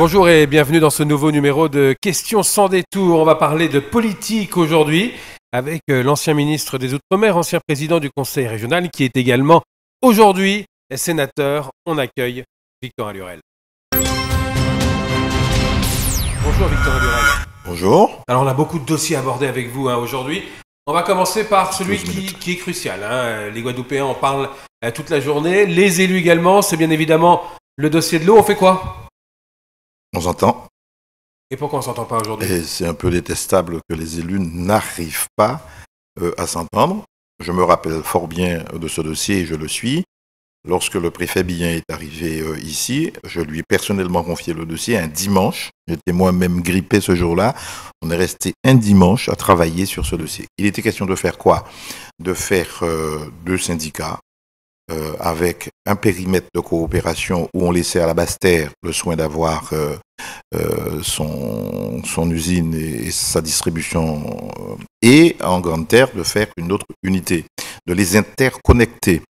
Bonjour et bienvenue dans ce nouveau numéro de Questions sans détour. On va parler de politique aujourd'hui avec l'ancien ministre des Outre-mer, ancien président du Conseil régional qui est également aujourd'hui sénateur. On accueille Victor Allurel. Bonjour Victor Allurel. Bonjour. Alors on a beaucoup de dossiers à aborder avec vous aujourd'hui. On va commencer par celui qui est crucial. Les Guadeloupéens en parlent toute la journée. Les élus également, c'est bien évidemment le dossier de l'eau. On fait quoi ? On s'entend. Et pourquoi on ne s'entend pas aujourd'hui ? Et c'est un peu détestable que les élus n'arrivent pas à s'entendre. Je me rappelle fort bien de ce dossier et je le suis. Lorsque le préfet Billien est arrivé ici, je lui ai personnellement confié le dossier un dimanche. J'étais moi-même grippé ce jour-là. On est resté un dimanche à travailler sur ce dossier. Il était question de faire quoi ? De faire deux syndicats avec un périmètre de coopération où on laissait à la Basse-Terre le soin d'avoir son usine et sa distribution et en Grande-Terre de faire une autre unité, de les interconnecter.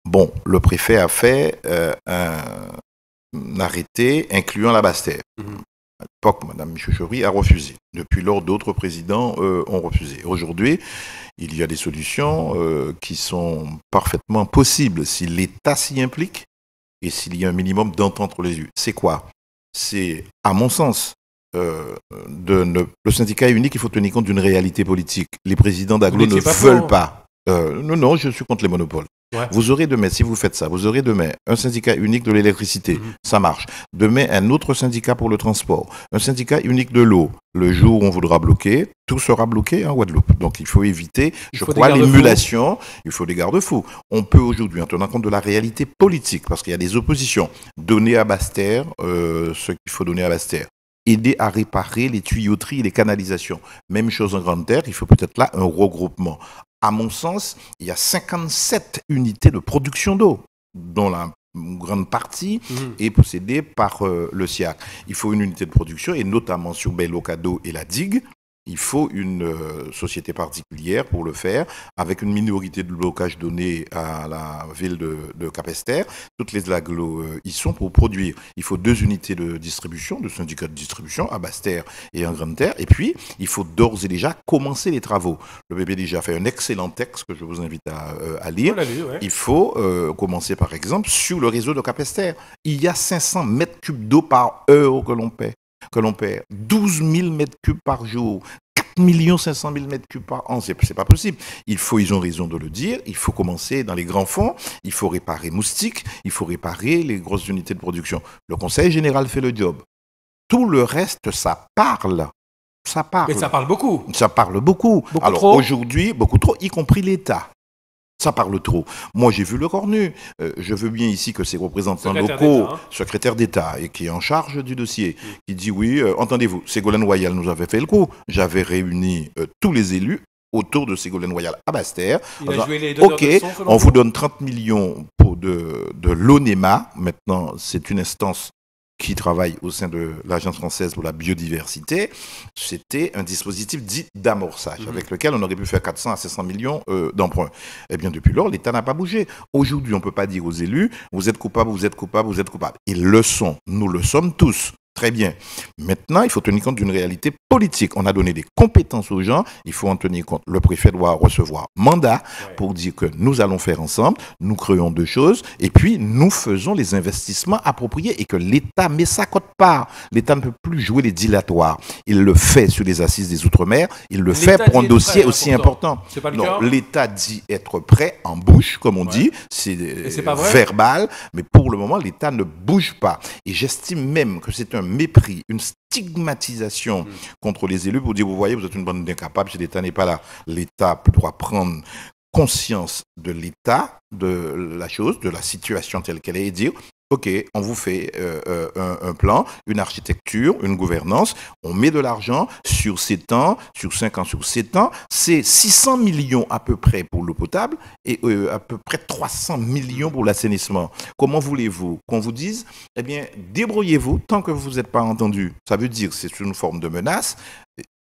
Bon, le préfet a fait un arrêté incluant la Basse-Terre. À l'époque, Mme Michouchouri a refusé. Depuis lors, d'autres présidents ont refusé. Aujourd'hui, il y a des solutions qui sont parfaitement possibles si l'État s'y implique et s'il y a un minimum d'entente entre les élus. C'est quoi ? C'est, à mon sens, le syndicat est unique, il faut tenir compte d'une réalité politique. Les présidents d'agglo ne veulent pas. Non, je suis contre les monopoles. Ouais. Vous aurez demain, si vous faites ça, vous aurez demain un syndicat unique de l'électricité, ça marche. Demain, un autre syndicat pour le transport, un syndicat unique de l'eau. Le jour où on voudra bloquer, tout sera bloqué en Guadeloupe. Donc il faut éviter, je crois, l'émulation, il faut des garde-fous. On peut aujourd'hui, en tenant compte de la réalité politique, parce qu'il y a des oppositions, donner à Basse-Terre ce qu'il faut donner à Basse-Terre. Aider à réparer les tuyauteries et les canalisations. Même chose en Grande-Terre, il faut peut-être là un regroupement. À mon sens, il y a 57 unités de production d'eau, dont la grande partie est possédée par le SIAC. Il faut une unité de production, et notamment sur Baie-Locado et la digue. Il faut une société particulière pour le faire, avec une minorité de blocage donnée à la ville de Capesterre. Toutes les agglos y sont pour produire. Il faut 2 unités de distribution, de syndicats de distribution, à Basse-Terre et en Grande-Terre. Et puis, il faut d'ores et déjà commencer les travaux. Le PPDG a fait un excellent texte que je vous invite à lire. Ouais. Il faut commencer, par exemple, sur le réseau de Capesterre. Il y a 500 mètres cubes d'eau par heure que l'on perd. 12 000 mètres cubes par jour. 4 500 000 mètres cubes par an, c'est pas possible. Ils ont raison de le dire, il faut commencer dans les grands fonds, il faut réparer Moustique, il faut réparer les grosses unités de production. Le Conseil général fait le job. Tout le reste, ça parle. Ça parle. Mais ça parle beaucoup. Ça parle beaucoup. Alors aujourd'hui, beaucoup trop, y compris l'État. Ça parle trop. Moi, j'ai vu le cornu. Je veux bien ici que ces représentants locaux, secrétaire d'État, et qui est en charge du dossier, qui dit oui, entendez-vous, Ségolène Royal nous avait fait le coup. J'avais réuni tous les élus autour de Ségolène Royal à Basse-Terre. Ok, on vous donne 30 millions pour de l'ONEMA. Maintenant, c'est une instance qui travaille au sein de l'Agence française pour la biodiversité. C'était un dispositif dit d'amorçage, avec lequel on aurait pu faire 400 à 500 millions d'emprunts. Eh bien, depuis lors, l'État n'a pas bougé. Aujourd'hui, on ne peut pas dire aux élus, vous êtes coupables, vous êtes coupables, vous êtes coupables. Ils le sont. Nous le sommes tous. Très bien. Maintenant, il faut tenir compte d'une réalité politique. On a donné des compétences aux gens, il faut en tenir compte. Le préfet doit recevoir mandat pour dire que nous allons faire ensemble, nous créons 2 choses, et puis nous faisons les investissements appropriés et que l'État met sa cote-part. L'État ne peut plus jouer les dilatoires. Il le fait sur les assises des Outre-mer, il le fait pour un dossier aussi important. C'est pas le non, cas. L'État dit être prêt en bouche, comme on dit, c'est verbal, mais pour le moment, l'État ne bouge pas. Et j'estime même que c'est un mépris, une stigmatisation contre les élus pour dire, vous voyez, vous êtes une bande d'incapables, si l'État n'est pas là. L'État doit prendre conscience de l'état de la chose, de la situation telle qu'elle est et dire, ok, on vous fait un plan, une architecture, une gouvernance, on met de l'argent sur 7 ans, sur 5 ans, sur 7 ans, c'est 600 millions à peu près pour l'eau potable et à peu près 300 millions pour l'assainissement. Comment voulez-vous qu'on vous dise, eh bien, débrouillez-vous tant que vous n'êtes pas entendu. Ça veut dire que c'est une forme de menace.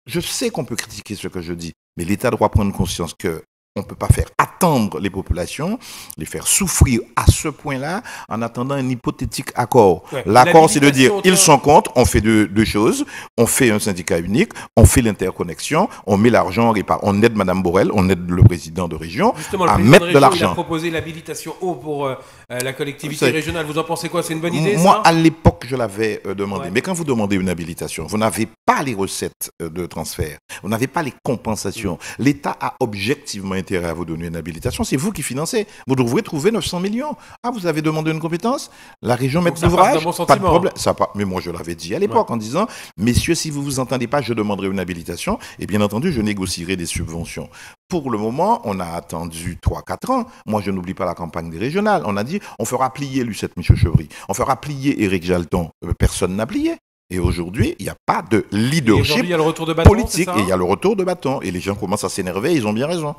Je sais qu'on peut critiquer ce que je dis, mais l'État doit prendre conscience que On ne peut pas faire attendre les populations, les faire souffrir à ce point-là en attendant un hypothétique accord. Ouais. L'accord, c'est de dire, L'habilitation, ils sont contre, on fait deux choses, on fait un syndicat unique, on fait l'interconnexion, on met l'argent, on aide Mme Borrell, on aide le président de région justement, le à président mettre de région, il a l'argent. proposé l'habilitation eau pour la collectivité C'est- régionale. Vous en pensez quoi? C'est une bonne idée, Moi, ça? à l'époque, je l'avais demandé. Ouais. Mais quand vous demandez une habilitation, vous n'avez pas les recettes de transfert, vous n'avez pas les compensations. L'État a objectivement intérêt à vous donner une habilitation. C'est vous qui financez. Vous devrez trouver 900 millions. Ah, vous avez demandé une compétence? La région met Donc ça part l'ouvrage? d'un bon Pas de sentiment. problème. Mais moi, je l'avais dit à l'époque en disant, messieurs, si vous vous entendez pas, je demanderai une habilitation. Et bien entendu, je négocierai des subventions. Pour le moment, on a attendu 3-4 ans. Moi, je n'oublie pas la campagne des régionales. On a dit, on fera plier Lucette Michaud-Chevry. On fera plier Éric Jalton. Personne n'a plié. Et aujourd'hui, il n'y a pas de Et aujourd'hui, leadership il y a le retour de bâton, c'est politique. ça, Et il y a le retour de bâton. Et les gens commencent à s'énerver. Ils ont bien raison.